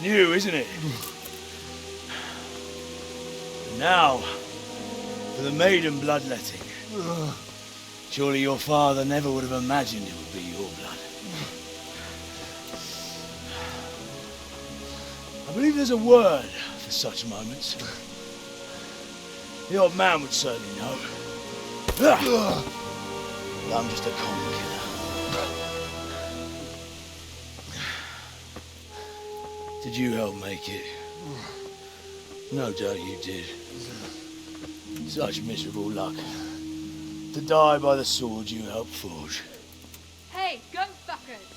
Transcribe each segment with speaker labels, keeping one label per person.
Speaker 1: new, isn't it? Now, for the maiden bloodletting. Surely your father never would have imagined it would be your blood. I believe there's a word for such moments. The old man would certainly know. But I'm just a common killer. Did you help make it? No doubt you did. Such miserable luck. To die by the sword you helped forge.
Speaker 2: Hey, go fuckers!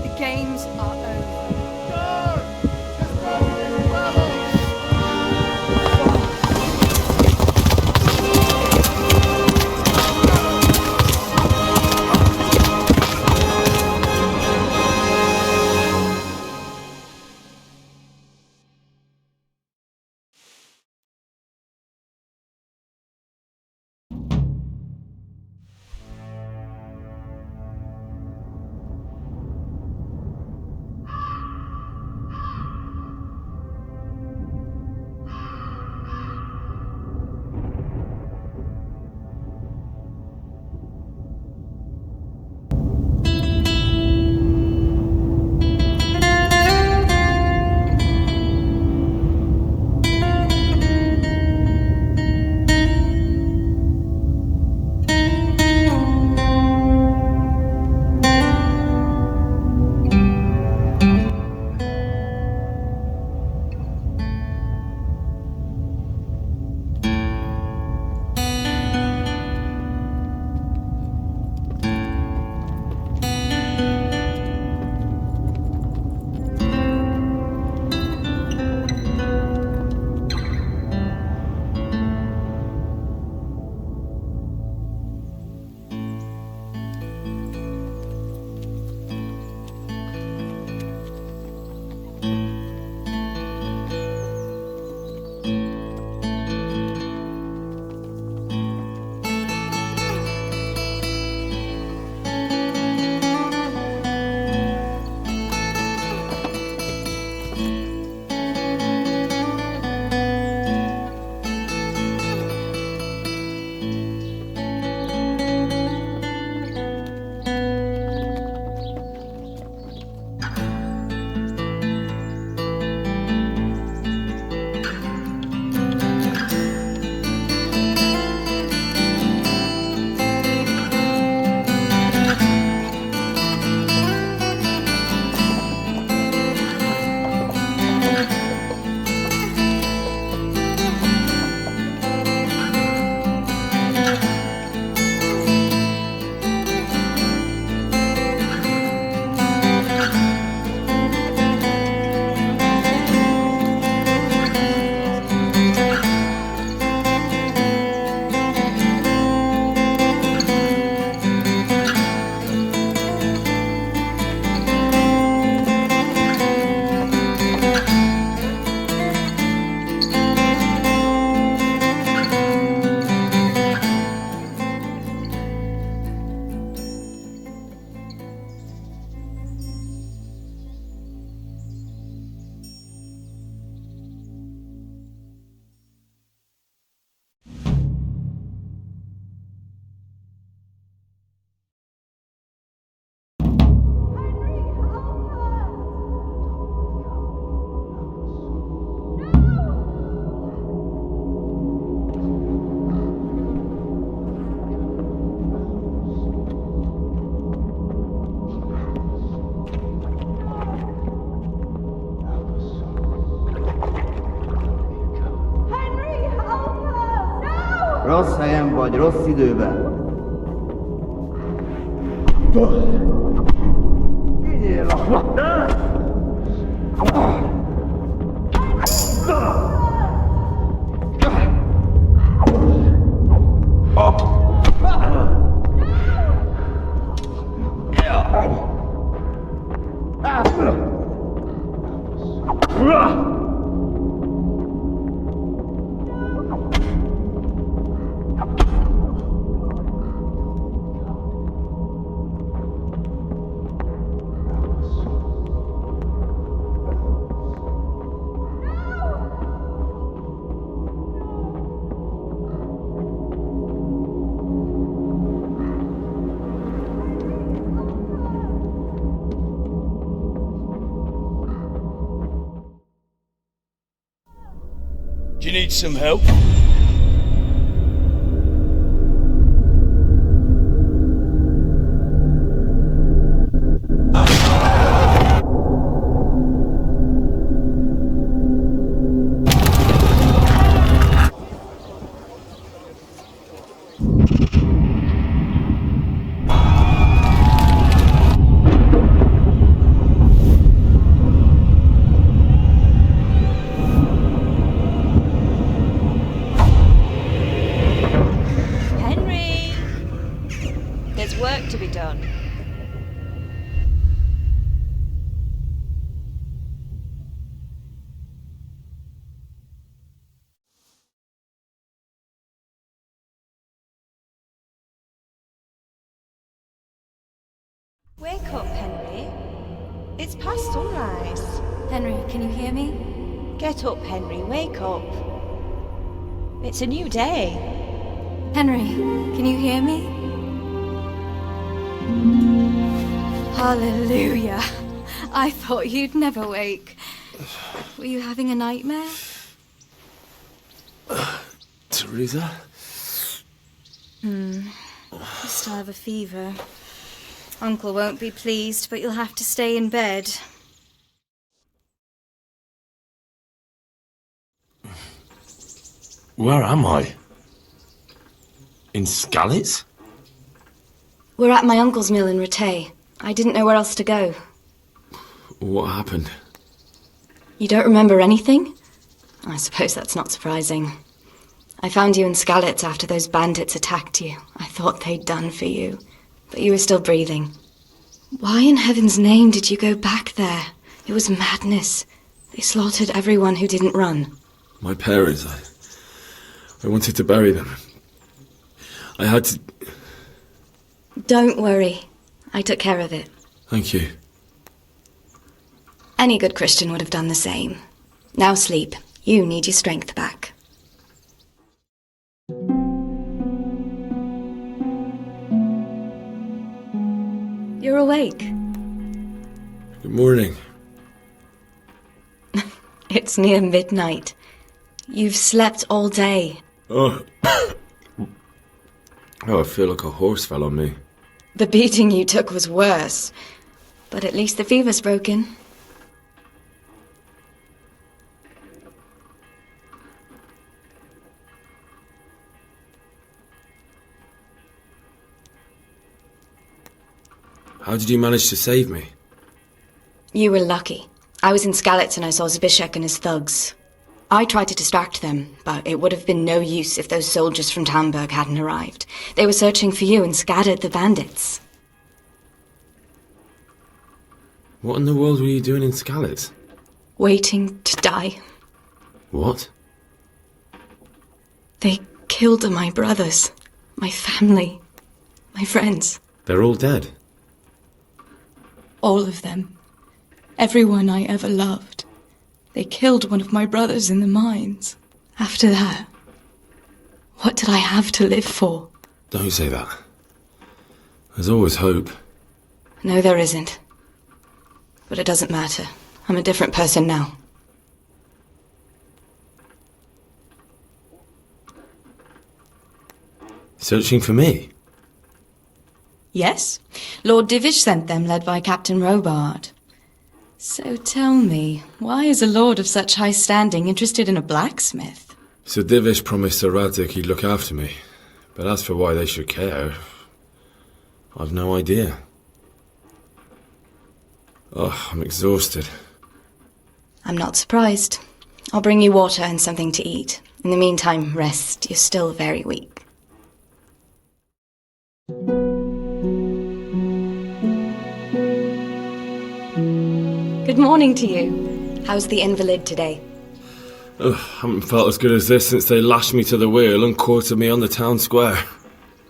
Speaker 2: The games are over.
Speaker 3: Rossz helyen vagy, rossz időben. Vigyél a...
Speaker 1: Do you need some help?
Speaker 4: There's work to be done. Wake up, Henry. It's past sunrise.
Speaker 2: Henry, can you hear me?
Speaker 4: Get up, Henry. Wake up. It's a new day.
Speaker 2: Henry, can you hear me? Hallelujah. I thought you'd never wake. Were you having a nightmare?
Speaker 1: Teresa?
Speaker 2: You still have a fever. Uncle won't be pleased, but you'll have to stay in bed.
Speaker 5: Where am I? In Skalitz?
Speaker 2: We're at my uncle's mill in Rattay. I didn't know where else to go.
Speaker 5: What happened?
Speaker 2: You don't remember anything? I suppose that's not surprising. I found you in Skalitz after those bandits attacked you. I thought they'd done for you, but you were still breathing. Why in heaven's name did you go back there? It was madness. They slaughtered everyone who didn't run.
Speaker 5: My parents, I wanted to bury them. I had to...
Speaker 2: Don't worry. I took care of it.
Speaker 5: Thank you.
Speaker 2: Any good Christian would have done the same. Now sleep. You need your strength back. You're awake.
Speaker 5: Good morning.
Speaker 2: It's near midnight. You've slept all day.
Speaker 5: Oh, I feel like a horse fell on me.
Speaker 2: The beating you took was worse. But at least the fever's broken.
Speaker 5: How did you manage to save me?
Speaker 2: You were lucky. I was in Skalitz and I saw Zbyszek and his thugs. I tried to distract them, but it would have been no use if those soldiers from Tamburg hadn't arrived. They were searching for you and scattered the bandits.
Speaker 5: What in the world were you doing in Skalitz?
Speaker 2: Waiting to die.
Speaker 5: What?
Speaker 2: They killed my brothers, my family, my friends.
Speaker 5: They're all dead.
Speaker 2: All of them. Everyone I ever loved. They killed one of my brothers in the mines. After that, what did I have to live for?
Speaker 5: Don't say that. There's always hope.
Speaker 2: No, there isn't. But it doesn't matter. I'm a different person now.
Speaker 5: Searching for me?
Speaker 2: Yes. Lord Divish sent them, led by Captain Robard. So tell me, why is a lord of such high standing interested in a blacksmith?
Speaker 5: Sir Divish promised Sir Radzig he'd look after me. But as for why they should care, I've no idea. Oh, I'm exhausted.
Speaker 2: I'm not surprised. I'll bring you water and something to eat. In the meantime, rest. You're still very weak. Good morning to you. How's the invalid today?
Speaker 5: Ugh, haven't felt as good as this since they lashed me to the wheel and quartered me on the town square.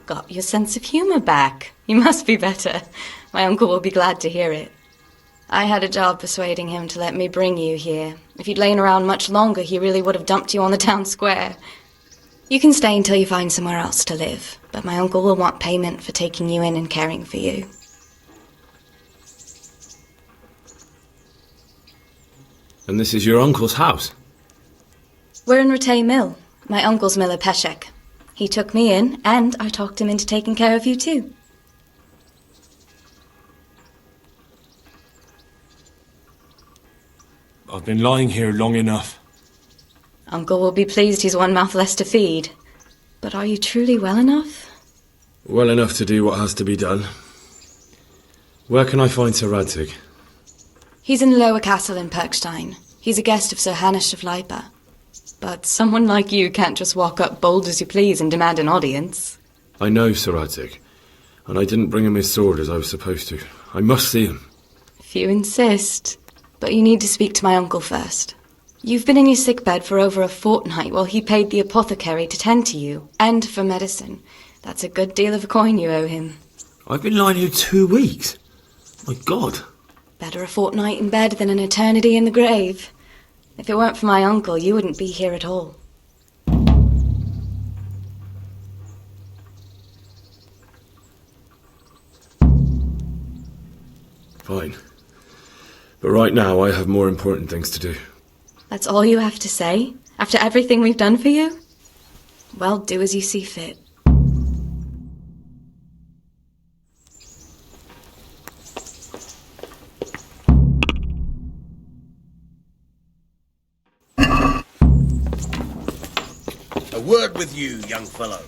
Speaker 2: Got your sense of humour back. You must be better. My uncle will be glad to hear it. I had a job persuading him to let me bring you here. If you'd lain around much longer, he really would have dumped you on the town square. You can stay until you find somewhere else to live, but my uncle will want payment for taking you in and caring for you.
Speaker 5: And this is your uncle's house?
Speaker 2: We're in Rattay Mill. My uncle's miller Peshek. He took me in, and I talked him into taking care of you too.
Speaker 5: I've been lying here long enough.
Speaker 2: Uncle will be pleased he's one mouth less to feed. But are you truly well enough?
Speaker 5: Well enough to do what has to be done. Where can I find Sir Radzig?
Speaker 2: He's in the lower castle in Perkstein. He's a guest of Sir Hanush of Leipa. But someone like you can't just walk up bold as you please and demand an audience.
Speaker 5: I know Sir Radzig, and I didn't bring him his sword as I was supposed to. I must see him.
Speaker 2: If you insist. But you need to speak to my uncle first. You've been in your sickbed for over a fortnight while he paid the apothecary to tend to you, and for medicine. That's a good deal of a coin you owe him.
Speaker 5: I've been lying here 2 weeks. My God.
Speaker 2: Better a fortnight in bed than an eternity in the grave. If it weren't for my uncle, you wouldn't be here at all.
Speaker 5: Fine. But right now I have more important things to do.
Speaker 2: That's all you have to say? After everything we've done for you? Well, do as you see fit.
Speaker 6: A word with you, young fellow.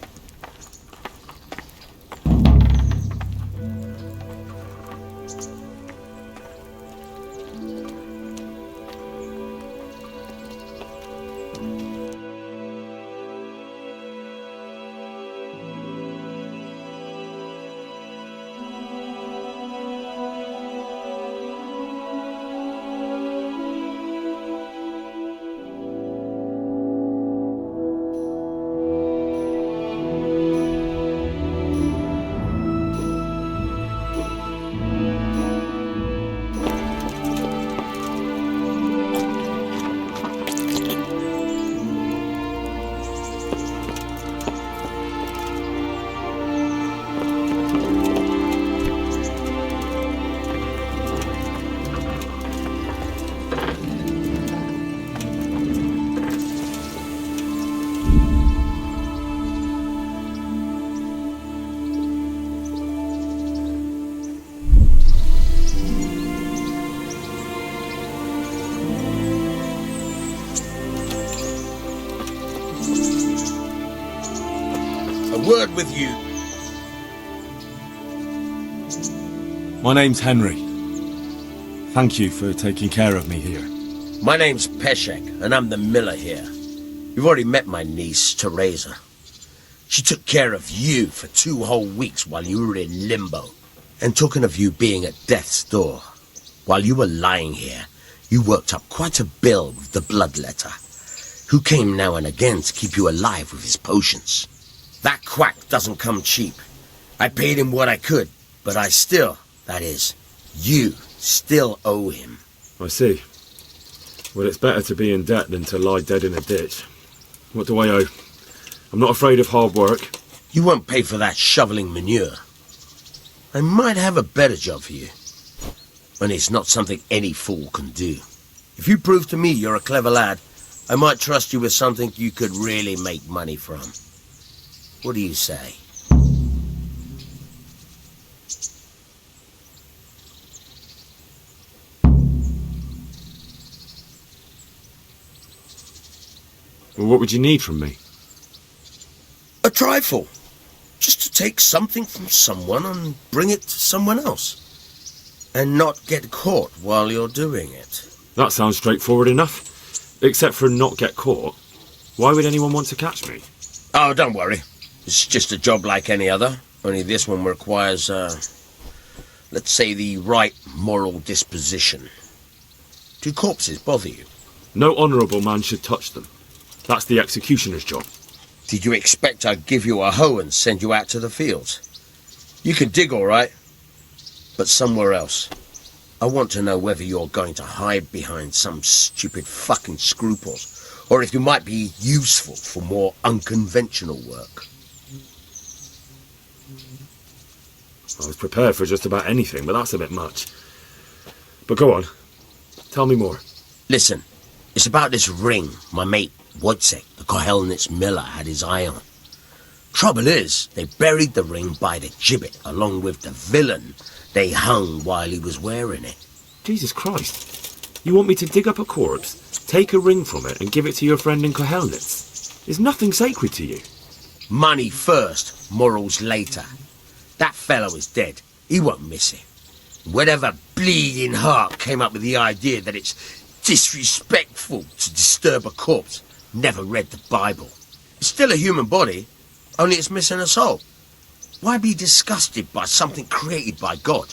Speaker 6: Word with you.
Speaker 7: My name's Henry. Thank you for taking care of me here.
Speaker 6: My name's Peshek, and I'm the miller here. You've already met my niece, Teresa. She took care of you for 2 whole weeks while you were in limbo. And talking of you being at death's door, while you were lying here, you worked up quite a bill with the bloodletter, who came now and again to keep you alive with his potions. That quack doesn't come cheap. I paid him what I could, but I still, that is, you still owe him.
Speaker 5: I see. Well, it's better to be in debt than to lie dead in a ditch. What do I owe? I'm not afraid of hard work.
Speaker 6: You won't pay for that shoveling manure. I might have a better job for you. And it's not something any fool can do. If you prove to me you're a clever lad, I might trust you with something you could really make money from. What do you say?
Speaker 5: Well, what would you need from me?
Speaker 6: A trifle. Just to take something from someone and bring it to someone else. And not get caught while you're doing it.
Speaker 5: That sounds straightforward enough. Except for not get caught. Why would anyone want to catch me?
Speaker 6: Oh, don't worry. It's just a job like any other, only this one requires, let's say, the right moral disposition. Do corpses bother you?
Speaker 5: No honourable man should touch them. That's the executioner's job.
Speaker 6: Did you expect I'd give you a hoe and send you out to the fields? You can dig all right, but somewhere else. I want to know whether you're going to hide behind some stupid fucking scruples, or if you might be useful for more unconventional work.
Speaker 5: I was prepared for just about anything, but that's a bit much. But go on. Tell me more.
Speaker 6: Listen, it's about this ring my mate Wojciech, the Kohelnitz miller, had his eye on. Trouble is, they buried the ring by the gibbet along with the villain they hung while he was wearing it.
Speaker 5: Jesus Christ. You want me to dig up a corpse, take a ring from it and give it to your friend in Kohelnitz? Is nothing sacred to you?
Speaker 6: Money first, morals later. That fellow is dead. He won't miss it. Whatever bleeding heart came up with the idea that it's disrespectful to disturb a corpse never read the Bible. It's still a human body, only it's missing a soul. Why be disgusted by something created by God?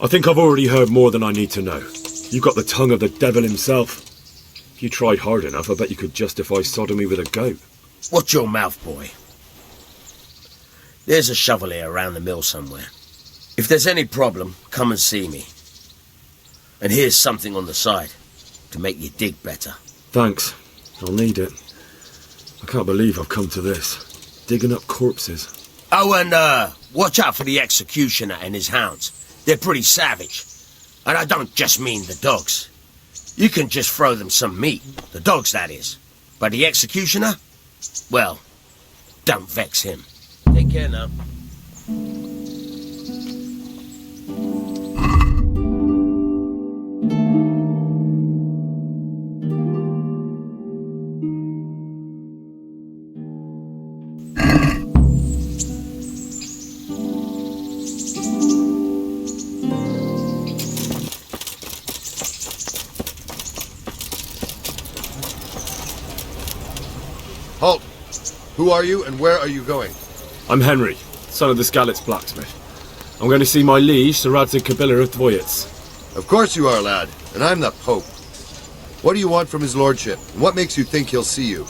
Speaker 5: I think I've already heard more than I need to know. You've got the tongue of the devil himself. If you tried hard enough, I bet you could justify sodomy with a goat.
Speaker 6: Watch your mouth, boy. There's a shovel here around the mill somewhere. If there's any problem, come and see me. And here's something on the side to make you dig better.
Speaker 5: Thanks. I'll need it. I can't believe I've come to this. Digging up corpses.
Speaker 6: Oh, and watch out for the executioner and his hounds. They're pretty savage. And I don't just mean the dogs. You can just throw them some meat. The dogs, that is. But the executioner? Well, don't vex him. Take care now.
Speaker 8: Halt! Who are you and where are you going?
Speaker 5: I'm Henry, son of the Skalitz blacksmith. I'm going to see my liege, Sir Radzig Kabiller of Dvoyitz.
Speaker 8: Of course you are, lad, and I'm the Pope. What do you want from his lordship, and what makes you think he'll see you?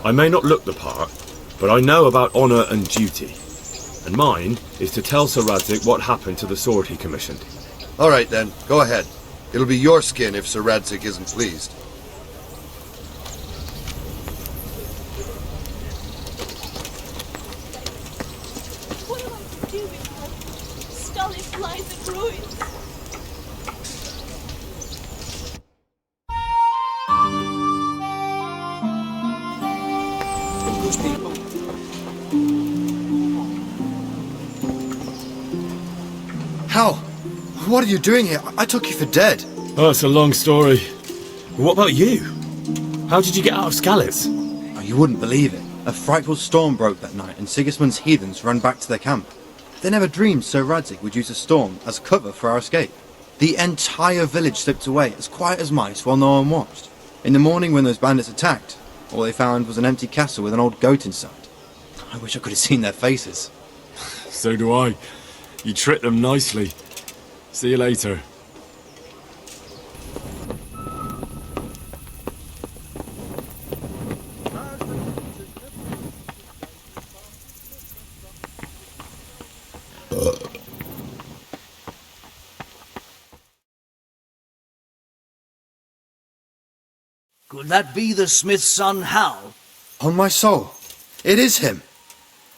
Speaker 5: I may not look the part, but I know about honour and duty. And mine is to tell Sir Radzig what happened to the sword he commissioned.
Speaker 8: All right then, go ahead. It'll be your skin if Sir Radzig isn't pleased.
Speaker 4: What am I to do with her? Stalin lies in ruins.
Speaker 8: How? What are you doing here? I took you for dead.
Speaker 5: Oh, it's a long story. What about you? How did you get out of Skalitz?
Speaker 9: Oh, you wouldn't believe it. A frightful storm broke that night and Sigismund's heathens ran back to their camp. They never dreamed Sir Radzig would use a storm as cover for our escape. The entire village slipped away as quiet as mice while no one watched. In the morning when those bandits attacked, all they found was an empty castle with an old goat inside. I wish I could have seen their faces.
Speaker 5: So do I. You tricked them nicely. See you later.
Speaker 10: Could that be the smith's son, Hal?
Speaker 9: On my soul, it is him.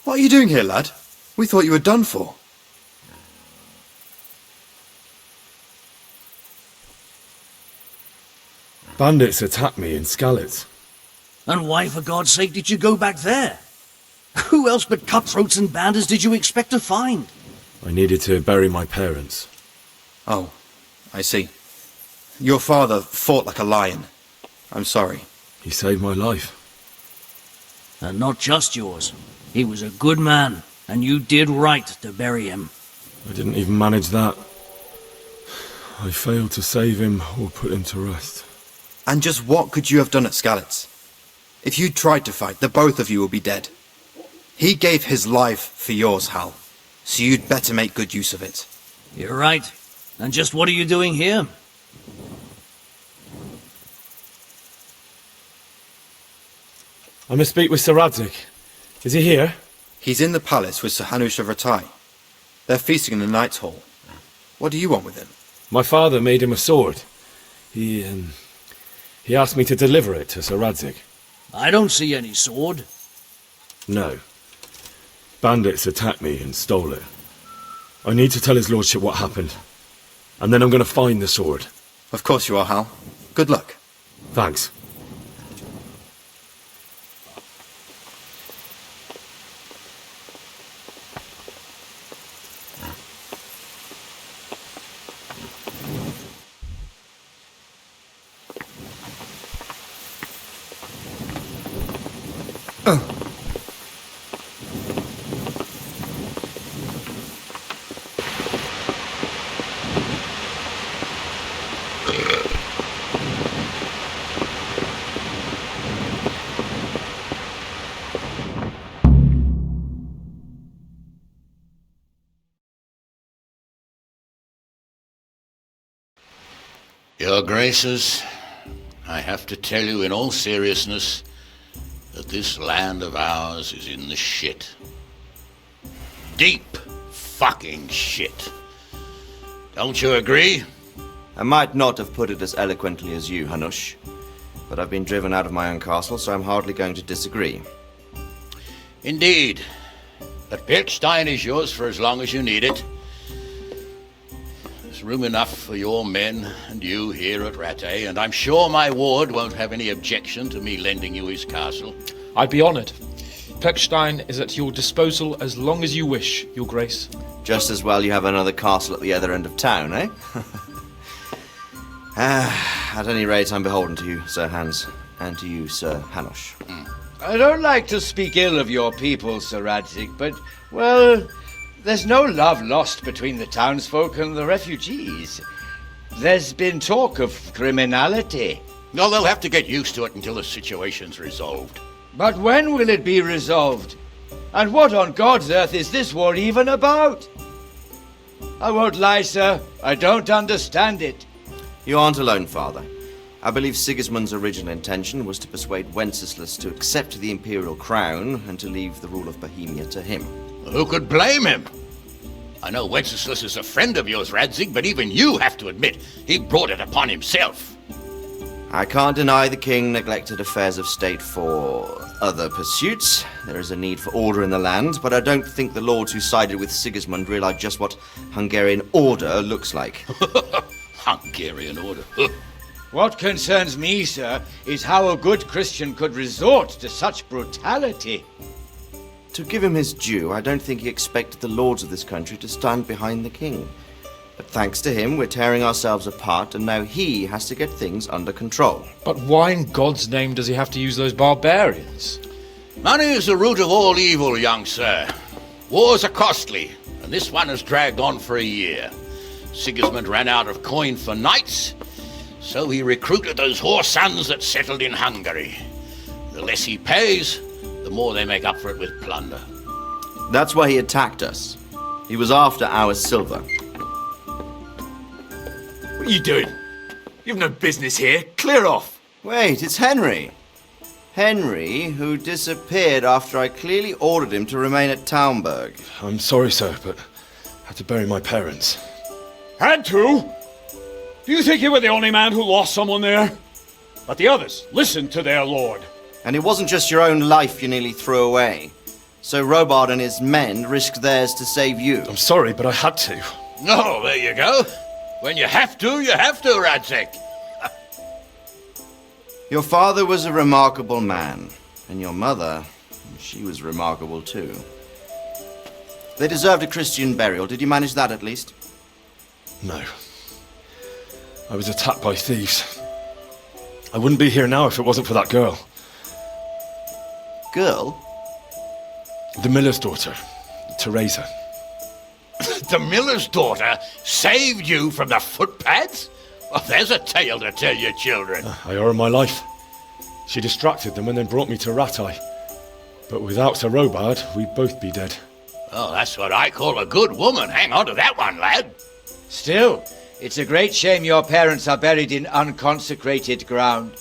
Speaker 9: What are you doing here, lad? We thought you were done for.
Speaker 5: Bandits attacked me in Skalitz.
Speaker 10: And why, for God's sake, did you go back there? Who else but cutthroats and bandits did you expect to find?
Speaker 5: I needed to bury my parents.
Speaker 9: Oh, I see. Your father fought like a lion. I'm sorry.
Speaker 5: He saved my life.
Speaker 10: And not just yours. He was a good man, and you did right to bury him.
Speaker 5: I didn't even manage that. I failed to save him or put him to rest.
Speaker 9: And just what could you have done at Skalitz? If you tried to fight, the both of you will be dead. He gave his life for yours, Hal. So you'd better make good use of it.
Speaker 10: You're right. And just what are you doing here?
Speaker 5: I must speak with Sir Radzig. Is he here?
Speaker 9: He's in the palace with Sir Hanush of Rattay. They're feasting in the Knight's Hall. What do you want with him?
Speaker 5: My father made him a sword. He asked me to deliver it to Sir Radzig.
Speaker 10: I don't see any sword.
Speaker 5: No. Bandits attacked me and stole it. I need to tell his lordship what happened. And then I'm going to find the sword.
Speaker 9: Of course you are, Hal. Good luck.
Speaker 5: Thanks.
Speaker 11: Your Graces, I have to tell you in all seriousness that this land of ours is in the shit. Deep fucking shit. Don't you agree?
Speaker 3: I might not have put it as eloquently as you, Hanush, but I've been driven out of my own castle, so I'm hardly going to disagree.
Speaker 11: Indeed. But Pilchstein is yours for as long as you need it. There's room enough for your men and you here at Rattay, and I'm sure my ward won't have any objection to me lending you his castle.
Speaker 12: I'd be honoured. Pilchstein is at your disposal as long as you wish, Your Grace.
Speaker 3: Just as well you have another castle at the other end of town, eh? At any rate, I'm beholden to you, Sir Hans, and to you, Sir Hanush.
Speaker 1: I don't like to speak ill of your people, Sir Radzig, but, well, there's no love lost between the townsfolk and the refugees. There's been talk of criminality.
Speaker 11: No, they'll have to get used to it until the situation's resolved.
Speaker 1: But when will it be resolved? And what on God's earth is this war even about? I won't lie, sir. I don't understand it.
Speaker 3: You aren't alone, Father. I believe Sigismund's original intention was to persuade Wenceslas to accept the imperial crown and to leave the rule of Bohemia to him.
Speaker 11: Who could blame him? I know Wenceslas is a friend of yours, Radzig, but even you have to admit he brought it upon himself.
Speaker 3: I can't deny the king neglected affairs of state for other pursuits. There is a need for order in the land, but I don't think the lords who sided with Sigismund realized just what Hungarian order looks like.
Speaker 11: Hungarian order?
Speaker 1: What concerns me, sir, is how a good Christian could resort to such brutality.
Speaker 3: To give him his due, I don't think he expected the lords of this country to stand behind the king. But thanks to him, we're tearing ourselves apart, and now he has to get things under control.
Speaker 12: But why in God's name does he have to use those barbarians?
Speaker 11: Money is the root of all evil, young sir. Wars are costly, and this one has dragged on for a year. Sigismund ran out of coin for knights, so he recruited those whore sons that settled in Hungary. The less he pays, the more they make up for it with plunder.
Speaker 3: That's why he attacked us. He was after our silver.
Speaker 13: What are you doing? You've no business here. Clear off.
Speaker 3: Wait, it's Henry. Henry, who disappeared after I clearly ordered him to remain at Taunberg.
Speaker 5: I'm sorry, sir, but I had to bury my parents.
Speaker 13: Had to? Do you think you were the only man who lost someone there? But the others listened to their lord.
Speaker 3: And it wasn't just your own life you nearly threw away. So Robard and his men risked theirs to save you.
Speaker 5: I'm sorry, but I had to.
Speaker 11: No, there you go. When you have to, Radzig.
Speaker 3: Your father was a remarkable man, and your mother, she was remarkable too. They deserved a Christian burial. Did you manage that at least?
Speaker 5: No. I was attacked by thieves. I wouldn't be here now if it wasn't for that girl.
Speaker 3: Girl?
Speaker 5: The miller's daughter, Teresa.
Speaker 11: The miller's daughter saved you from the footpads? Well, there's a tale to tell your children.
Speaker 5: I owe her my life. She distracted them and then brought me to Rattay. But without Sir Robard, we'd both be dead.
Speaker 11: Oh, that's what I call a good woman. Hang on to that one, lad.
Speaker 1: Still, it's a great shame your parents are buried in unconsecrated ground.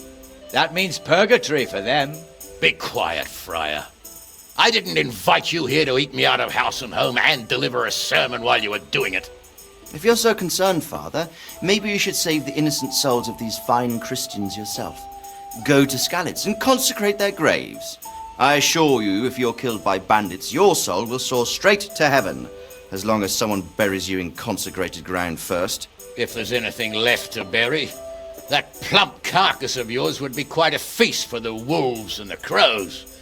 Speaker 1: That means purgatory for them.
Speaker 11: Be quiet, friar. I didn't invite you here to eat me out of house and home and deliver a sermon while you were doing it.
Speaker 3: If you're so concerned, Father, maybe you should save the innocent souls of these fine Christians yourself. Go to Skalitz and consecrate their graves. I assure you, if you're killed by bandits, your soul will soar straight to heaven. As long as someone buries you in consecrated ground first.
Speaker 11: If there's anything left to bury, that plump carcass of yours would be quite a feast for the wolves and the crows.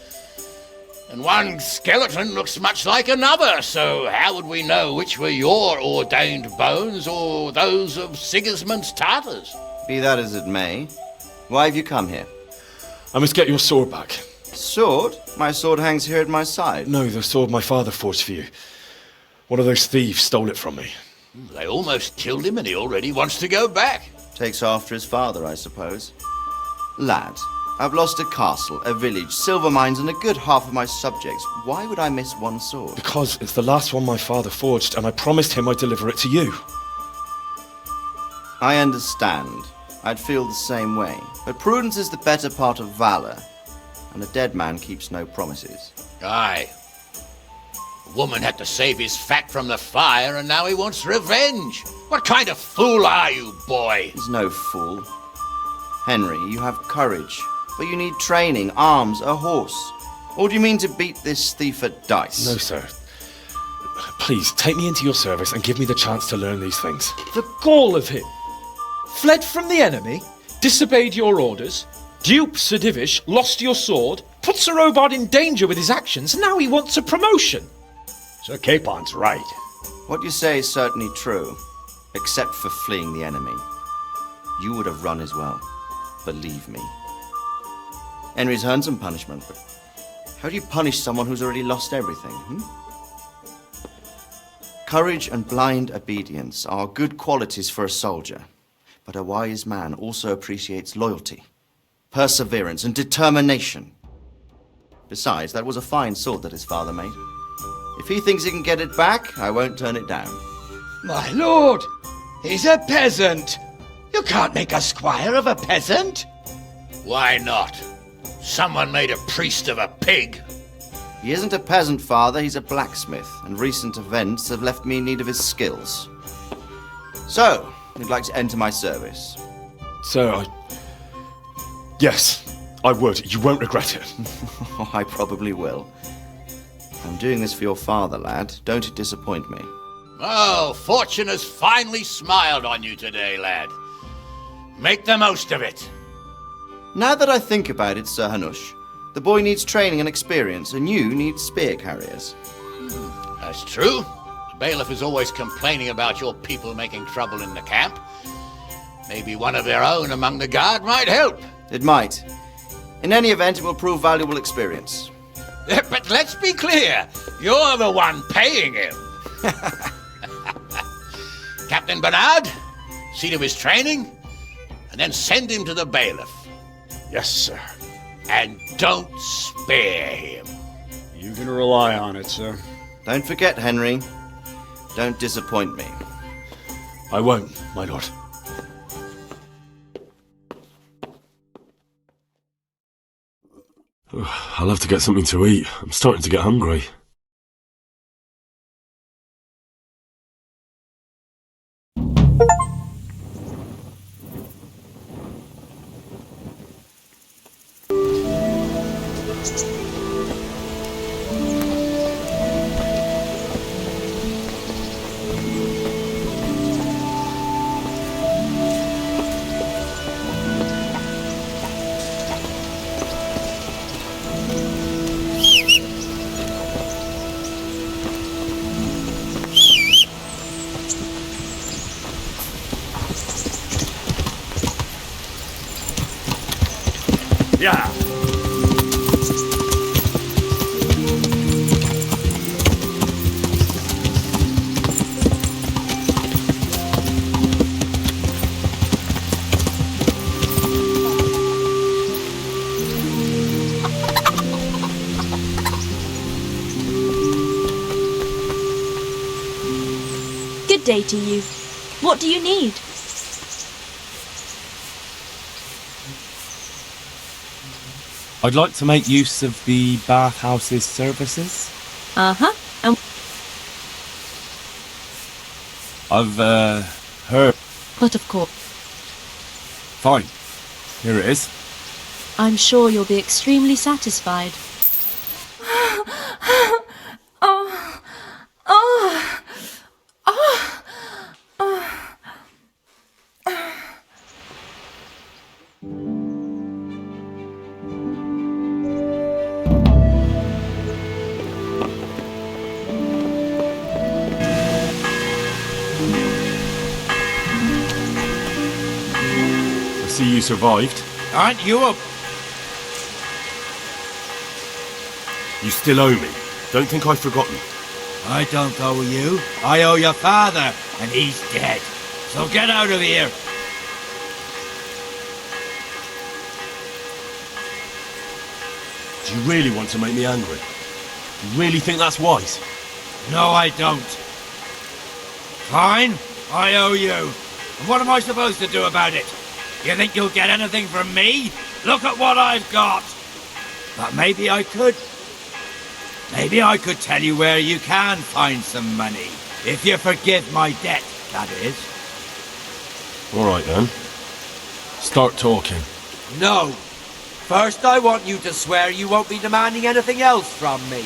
Speaker 11: And one skeleton looks much like another, so how would we know which were your ordained bones or those of Sigismund's Tartars?
Speaker 3: Be that as it may, why have you come here?
Speaker 5: I must get your sword back.
Speaker 3: Sword? My sword hangs here at my side.
Speaker 5: No, the sword my father forged for you. One of those thieves stole it from me.
Speaker 11: They almost killed him and he already wants to go back.
Speaker 3: Takes after his father, I suppose. Lad, I've lost a castle, a village, silver mines, and a good half of my subjects. Why would I miss one sword?
Speaker 5: Because it's the last one my father forged, and I promised him I'd deliver it to you.
Speaker 3: I understand. I'd feel the same way. But prudence is the better part of valor, and a dead man keeps no promises.
Speaker 11: Aye. The woman had to save his fat from the fire, and now he wants revenge. What kind of fool are you, boy?
Speaker 3: He's no fool. Henry, you have courage, but you need training, arms, a horse. Or do you mean to beat this thief at dice?
Speaker 5: No, sir. Please, take me into your service and give me the chance to learn these things.
Speaker 12: The gall of him! Fled from the enemy, disobeyed your orders, duped Sir Divish, lost your sword, put Sir Robard in danger with his actions, and now he wants a promotion.
Speaker 13: Sir Capon's right.
Speaker 3: What you say is certainly true, except for fleeing the enemy. You would have run as well, believe me. Henry's earned some punishment, but how do you punish someone who's already lost everything, Courage and blind obedience are good qualities for a soldier, but a wise man also appreciates loyalty, perseverance, and determination. Besides, that was a fine sword that his father made. If he thinks he can get it back, I won't turn it down.
Speaker 1: My lord, he's a peasant. You can't make a squire of a peasant.
Speaker 11: Why not? Someone made a priest of a pig.
Speaker 3: He isn't a peasant, father, he's a blacksmith, and recent events have left me in need of his skills. So, you'd like to enter my service?
Speaker 5: Sir, Yes, I would. You won't regret it.
Speaker 3: I probably will. I'm doing this for your father, lad. Don't disappoint me.
Speaker 11: Oh, fortune has finally smiled on you today, lad. Make the most of it.
Speaker 3: Now that I think about it, Sir Hanush, the boy needs training and experience, and you need spear carriers.
Speaker 11: That's true. The bailiff is always complaining about your people making trouble in the camp. Maybe one of their own among the guard might help.
Speaker 3: It might. In any event, it will prove valuable experience.
Speaker 11: But let's be clear, you're the one paying him. Captain Bernard, see to his training, and then send him to the bailiff.
Speaker 13: Yes, sir.
Speaker 11: And don't spare him.
Speaker 13: You can rely on it, sir.
Speaker 3: Don't forget, Henry. Don't disappoint me.
Speaker 5: I won't, my lord. I'll have to get something to eat. I'm starting to get hungry.
Speaker 13: Yeah.
Speaker 4: Good day to you. What do you need?
Speaker 7: I'd like to make use of the bathhouse's services.
Speaker 4: Uh-huh. And
Speaker 7: I've, heard.
Speaker 4: but of course,
Speaker 7: Fine. Here it is.
Speaker 4: I'm sure you'll be extremely satisfied.
Speaker 7: survived.
Speaker 10: Aren't you a...
Speaker 5: You still owe me. Don't think I've forgotten.
Speaker 10: I don't owe you. I owe your father, and he's dead. So get out of here.
Speaker 7: Do you really want to make me angry? You really think that's wise?
Speaker 10: No, I don't. Fine, I owe you. And what am I supposed to do about it? You think you'll get anything from me? Look at what I've got. But maybe I could. Maybe I could tell you where you can find some money. If you forgive my debt, that is.
Speaker 7: All right, then. Start talking.
Speaker 10: No. First, I want you to swear you won't be demanding anything else from me.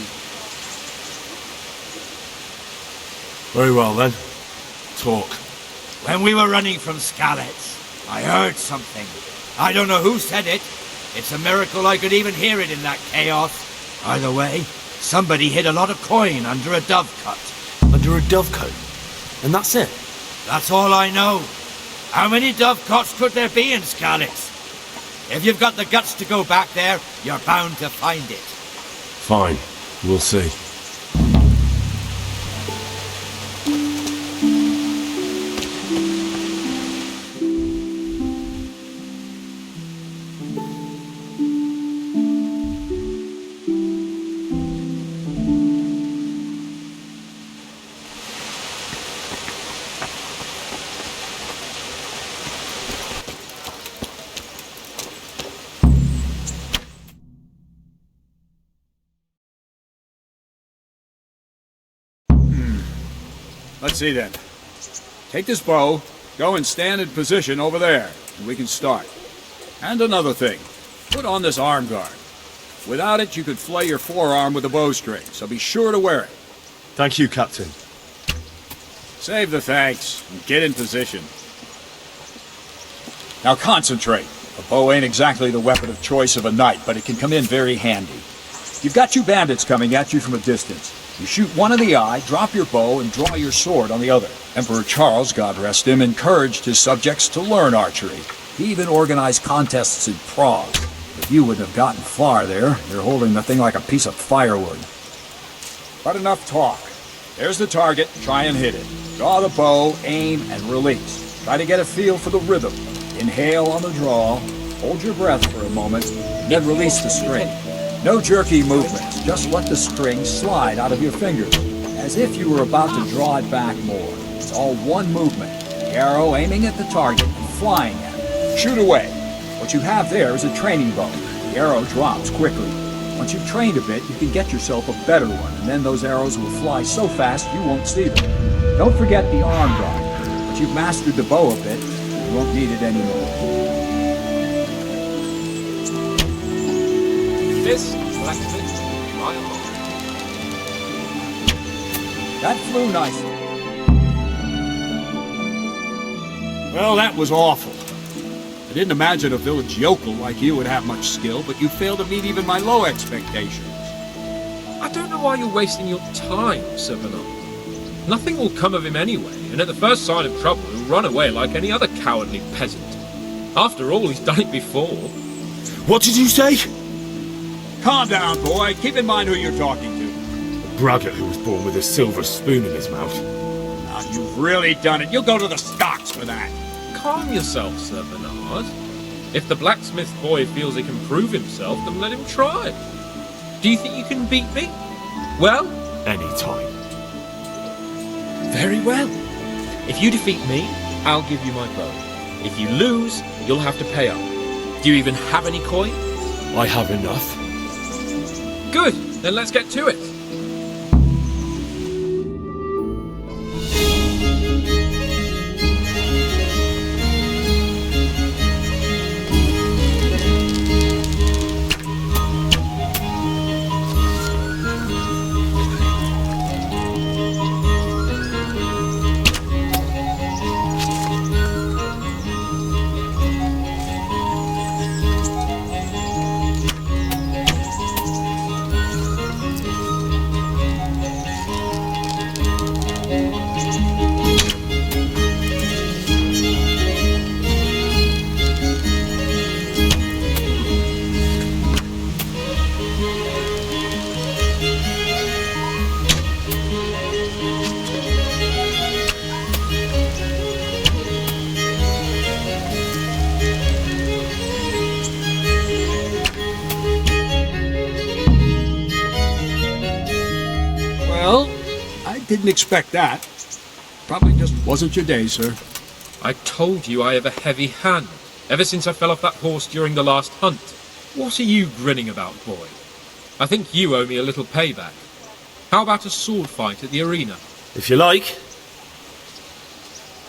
Speaker 7: Very well, then. Talk.
Speaker 10: When we were running from Skalitz, I heard something. I don't know who said it. It's a miracle I could even hear it in that chaos. Either way, somebody hid a lot of coin under a dovecote.
Speaker 7: Under a dovecote? And that's it?
Speaker 10: That's all I know. How many dovecotes could there be in Skalitz? If you've got the guts to go back there, you're bound to find it.
Speaker 7: Fine. We'll see.
Speaker 13: Let's see then. Take this bow, go and stand in position over there, and we can start. And another thing, put on this arm guard. Without it, you could flay your forearm with a bowstring, so be sure to wear it.
Speaker 7: Thank you, Captain.
Speaker 13: Save the thanks, and get in position. Now concentrate. A bow ain't exactly the weapon of choice of a knight, but it can come in very handy. You've got two bandits coming at you from a distance. You shoot one in the eye, drop your bow, and draw your sword on the other. Emperor Charles, God rest him, encouraged his subjects to learn archery. He even organized contests in Prague. If you wouldn't have gotten far there, you're holding the thing like a piece of firewood. But enough talk. There's the target, try and hit it. Draw the bow, aim, and release. Try to get a feel for the rhythm. Inhale on the draw, hold your breath for a moment, then release the string. No jerky movements, just let the string slide out of your fingers, as if you were about to draw it back more. It's all one movement, the arrow aiming at the target and flying at it. Shoot away. What you have there is a training bow. The arrow drops quickly. Once you've trained a bit, you can get yourself a better one, and then those arrows will fly so fast you won't see them. Don't forget the arm guard. Once you've mastered the bow a bit, you won't need it anymore. This blacksmith, my lord. That flew nicely. Well, that was awful. I didn't imagine a village yokel like you would have much skill, but you failed to meet even my low expectations.
Speaker 12: I don't know why you're wasting your time, Sir Bernard. Nothing will come of him anyway, and at the first sign of trouble, he'll run away like any other cowardly peasant. After all, he's done it before.
Speaker 5: What did you say?
Speaker 13: Calm down, boy. Keep in mind who you're talking to.
Speaker 5: The braggart who was born with a silver spoon in his mouth.
Speaker 13: Now, you've really done it. You'll go to the stocks for that.
Speaker 12: Calm yourself, Sir Bernard. If the blacksmith boy feels he can prove himself, then let him try. Do you think you can beat me? Well?
Speaker 5: Any time.
Speaker 12: Very well. If you defeat me, I'll give you my bow. If you lose, you'll have to pay up. Do you even have any coin?
Speaker 5: I have enough.
Speaker 12: Good, then let's get to it.
Speaker 13: Well, I didn't expect that. Probably just wasn't your day, sir.
Speaker 12: I told you I have a heavy hand, ever since I fell off that horse during the last hunt. What are you grinning about, boy? I think you owe me a little payback. How about a sword fight at the arena?
Speaker 5: If you like.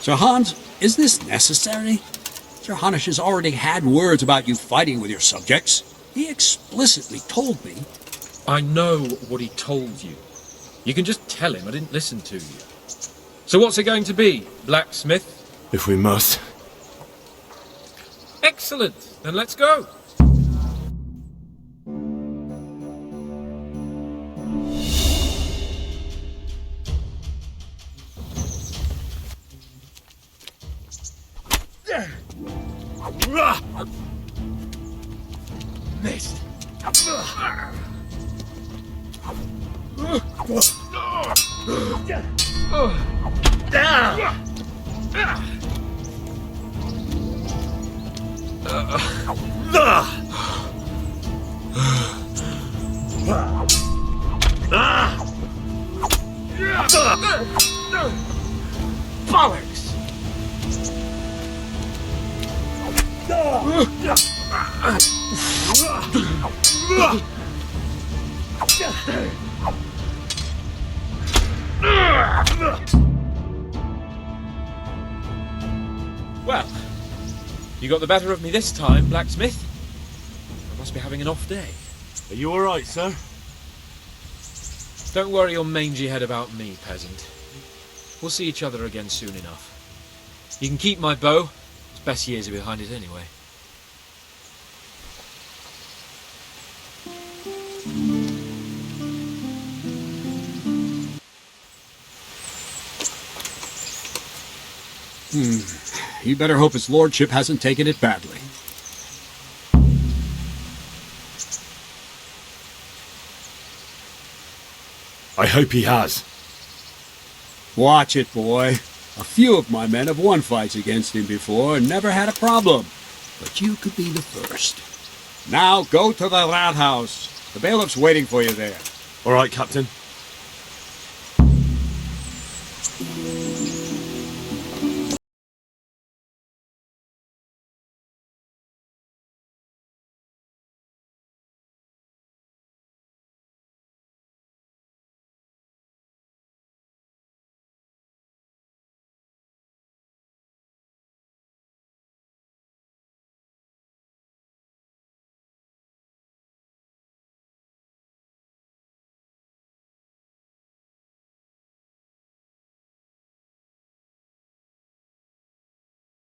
Speaker 13: Sir Hans, is this necessary? Sir Hanush has already had words about you fighting with your subjects. He explicitly told me.
Speaker 12: I know what he told you. You can just tell him I didn't listen to you. So what's it going to be, blacksmith?
Speaker 5: If we must.
Speaker 12: Excellent. Then let's go.
Speaker 10: Missed. Bollocks!
Speaker 12: Well, you got the better of me this time, blacksmith. I must be having an off day.
Speaker 5: Are you alright, sir?
Speaker 12: Don't worry your mangy head about me, peasant. We'll see each other again soon enough. You can keep my bow. Its best years are behind it anyway.
Speaker 13: You better hope his lordship hasn't taken it badly.
Speaker 5: I hope he has.
Speaker 13: Watch it, boy. A few of my men have won fights against him before and never had a problem. But you could be the first. Now go to the rat house. The bailiff's waiting for you there.
Speaker 5: Alright, Captain.